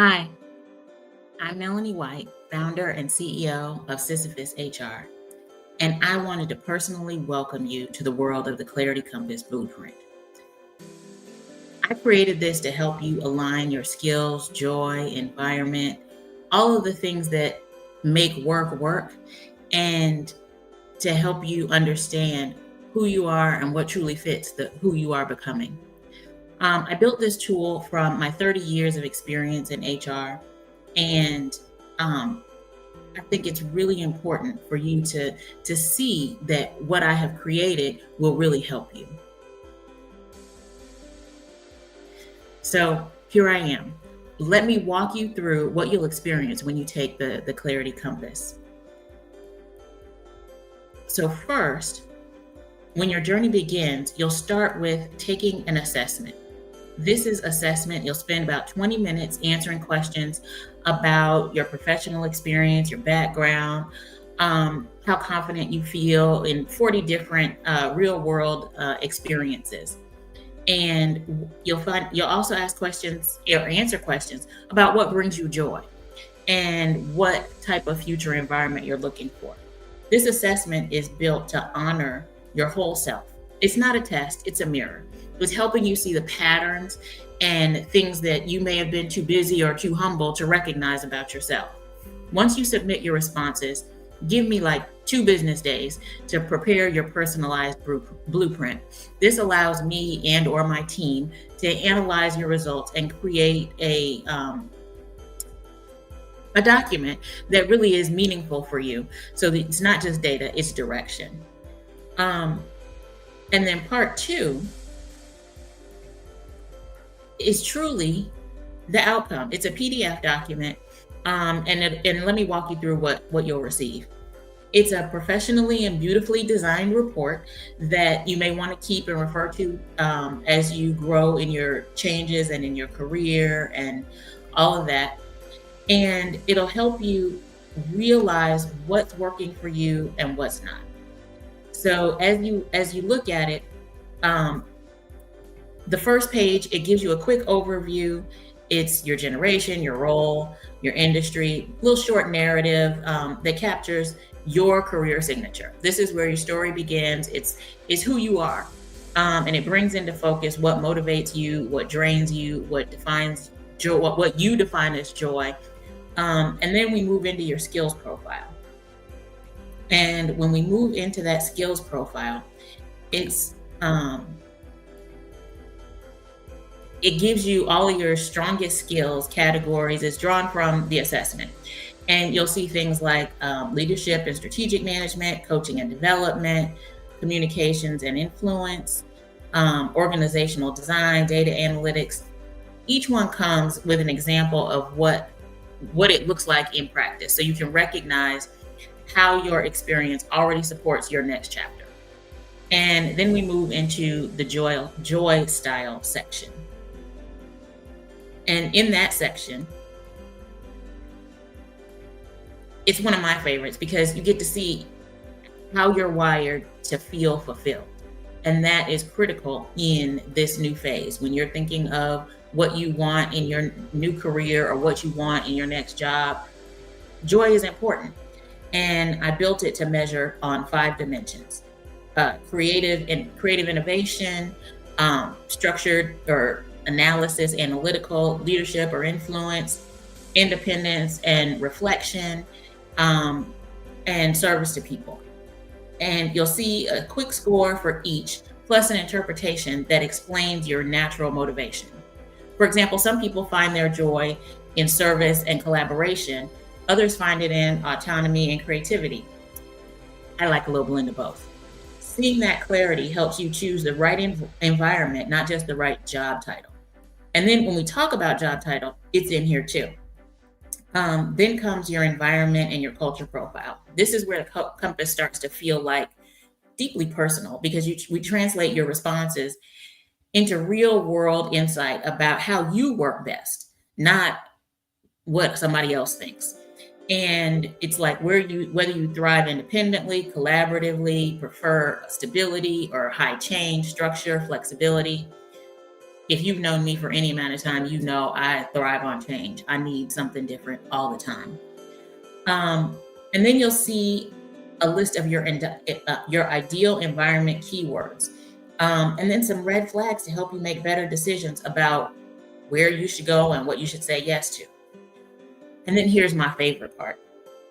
Hi, I'm Melanie White, founder and CEO of Sisyphus HR, and I wanted to personally welcome you to the world of the Clarity Compass Blueprint. I created this to help you align your skills, joy, environment, all of the things that make work work, and to help you understand who you are and what truly fits who you are becoming. I built this tool from my 30 years of experience in HR, and um, I think it's really important for you to see that what I have created will really help you. So here I am. Let me walk you through what you'll experience when you take the Clarity Compass. So first, when your journey begins, you'll start with taking an assessment. This is assessment. You'll spend about 20 minutes answering questions about your professional experience, your background, how confident you feel in 40 different real world experiences. And you'll also ask questions or answer questions about what brings you joy and what type of future environment you're looking for. This assessment is built to honor your whole self. It's not a test, it's a mirror. It's helping you see the patterns and things that you may have been too busy or too humble to recognize about yourself. Once you submit your responses, give me like 2 business days to prepare your personalized blueprint. This allows me and or my team to analyze your results and create a document that really is meaningful for you. So that it's not just data, it's direction. And then part 2 is truly the outcome. It's a PDF document, and let me walk you through what you'll receive. It's a professionally and beautifully designed report that you may want to keep and refer to as you grow in your changes and in your career and all of that. And it'll help you realize what's working for you and what's not. So as you look at it, the first page, it gives you a quick overview. It's your generation, your role, your industry, little short narrative that captures your career signature. This is where your story begins. It's who you are. And it brings into focus what motivates you, what drains you, what defines joy, what you define as joy. And then we move into your skills profile. And when we move into that skills profile, it's it gives you all of your strongest skills categories. It's drawn from the assessment. And you'll see things like leadership and strategic management, coaching and development, communications and influence, organizational design, data analytics. Each one comes with an example of what it looks like in practice. So you can recognize how your experience already supports your next chapter. And then we move into the joy style section. And in that section, it's one of my favorites because you get to see how you're wired to feel fulfilled. And that is critical in this new phase. When you're thinking of what you want in your new career or what you want in your next job, joy is important. And I built it to measure on 5 dimensions: creative innovation, structured or analysis, analytical, leadership or influence, independence and reflection, and service to people. And you'll see a quick score for each, plus an interpretation that explains your natural motivation. For example, some people find their joy in service and collaboration. Others find it in autonomy and creativity. I like a little blend of both. Seeing that clarity helps you choose the right environment, not just the right job title. And then when we talk about job title, it's in here too. Then comes your environment and your culture profile. This is where the compass starts to feel like deeply personal because we translate your responses into real world insight about how you work best, not what somebody else thinks. And it's like whether you thrive independently, collaboratively, prefer stability or high change, structure, flexibility. if you've known me for any amount of time, you know I thrive on change. I need something different all the time. And then you'll see a list of your ideal environment keywords, and then some red flags to help you make better decisions about where you should go and what you should say yes to. And then here's my favorite part,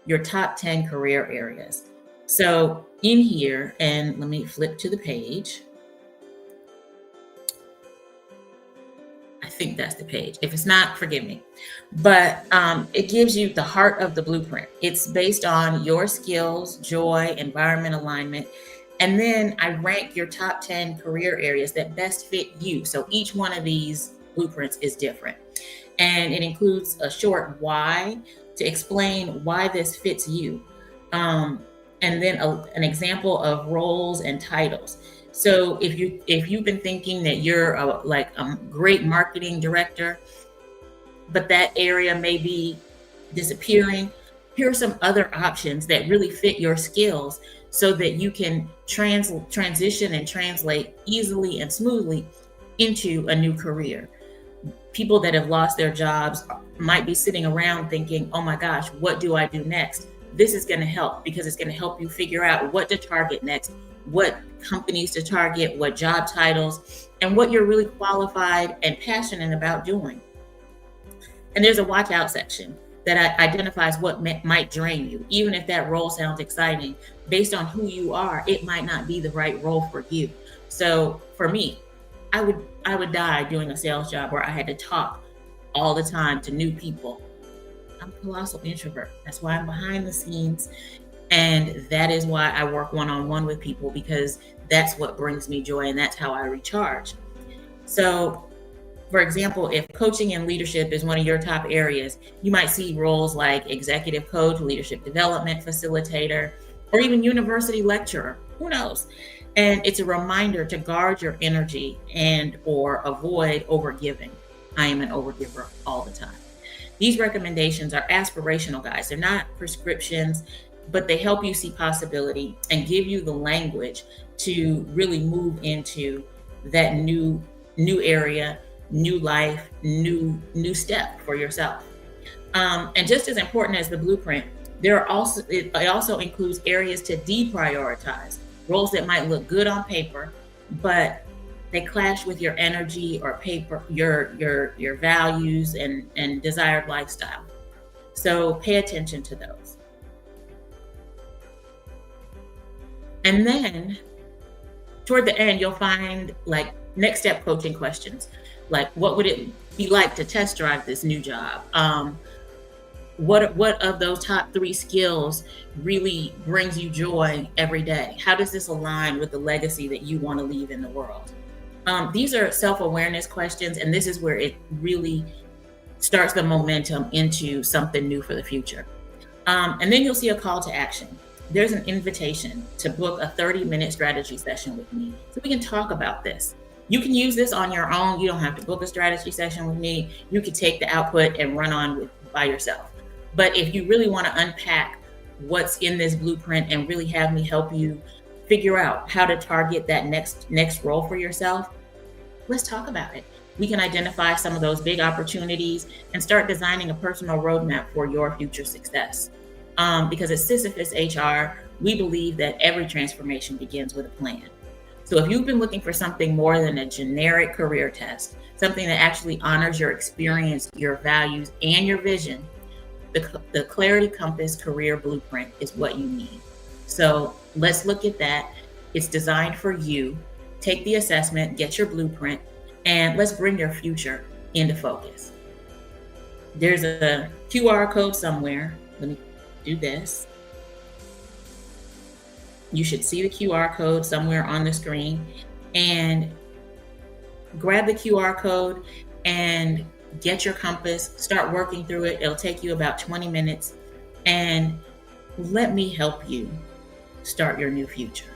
your top 10 career areas. So in here, and let me flip to the page. I think that's the page. If it's not, forgive me. But it gives you the heart of the blueprint. It's based on your skills, joy, environment alignment. And then I rank your top 10 career areas that best fit you. So each one of these blueprints is different. And it includes a short why to explain why this fits you. And then an example of roles and titles. So if you've been thinking that you're a great marketing director, but that area may be disappearing, here are some other options that really fit your skills so that you can transition and translate easily and smoothly into a new career. People that have lost their jobs might be sitting around thinking, oh my gosh, what do I do next? This is going to help, because it's going to help you figure out what to target next, what companies to target, what job titles, and what you're really qualified and passionate about doing. And there's a watch out section that identifies what might drain you. Even if that role sounds exciting, based on who you are, it might not be the right role for you. So for me, I would die doing a sales job where I had to talk all the time to new people. I'm a colossal introvert. That's why I'm behind the scenes. And that is why I work one-on-one with people, because that's what brings me joy and that's how I recharge. So, for example, if coaching and leadership is one of your top areas, you might see roles like executive coach, leadership development facilitator, or even university lecturer. Who knows? And it's a reminder to guard your energy and or avoid overgiving. I am an overgiver all the time. These recommendations are aspirational, guys. They're not prescriptions, but they help you see possibility and give you the language to really move into that new area, new life, new step for yourself. And just as important as the blueprint, it also includes areas to deprioritize, roles that might look good on paper, but they clash with your energy or your values and desired lifestyle. So pay attention to those. And then toward the end, you'll find like next step coaching questions. Like, what would it be like to test drive this new job? What of those top 3 skills really brings you joy every day? How does this align with the legacy that you want to leave in the world? These are self-awareness questions, and this is where it really starts the momentum into something new for the future. And then you'll see a call to action. There's an invitation to book a 30-minute strategy session with me so we can talk about this. You can use this on your own. You don't have to book a strategy session with me. You could take the output and run on by yourself. But if you really want to unpack what's in this blueprint and really have me help you figure out how to target that next role for yourself, let's talk about it. We can identify some of those big opportunities and start designing a personal roadmap for your future success. Because at Sisyphus HR, we believe that every transformation begins with a plan. So if you've been looking for something more than a generic career test, something that actually honors your experience, your values, and your vision, the Clarity Compass Career Blueprint is what you need. So let's look at that. It's designed for you. Take the assessment, get your blueprint, and let's bring your future into focus. There's a QR code somewhere. Let me do this. You should see the QR code somewhere on the screen, and grab the QR code and get your compass, start working through it. It'll take you about 20 minutes, and let me help you start your new future.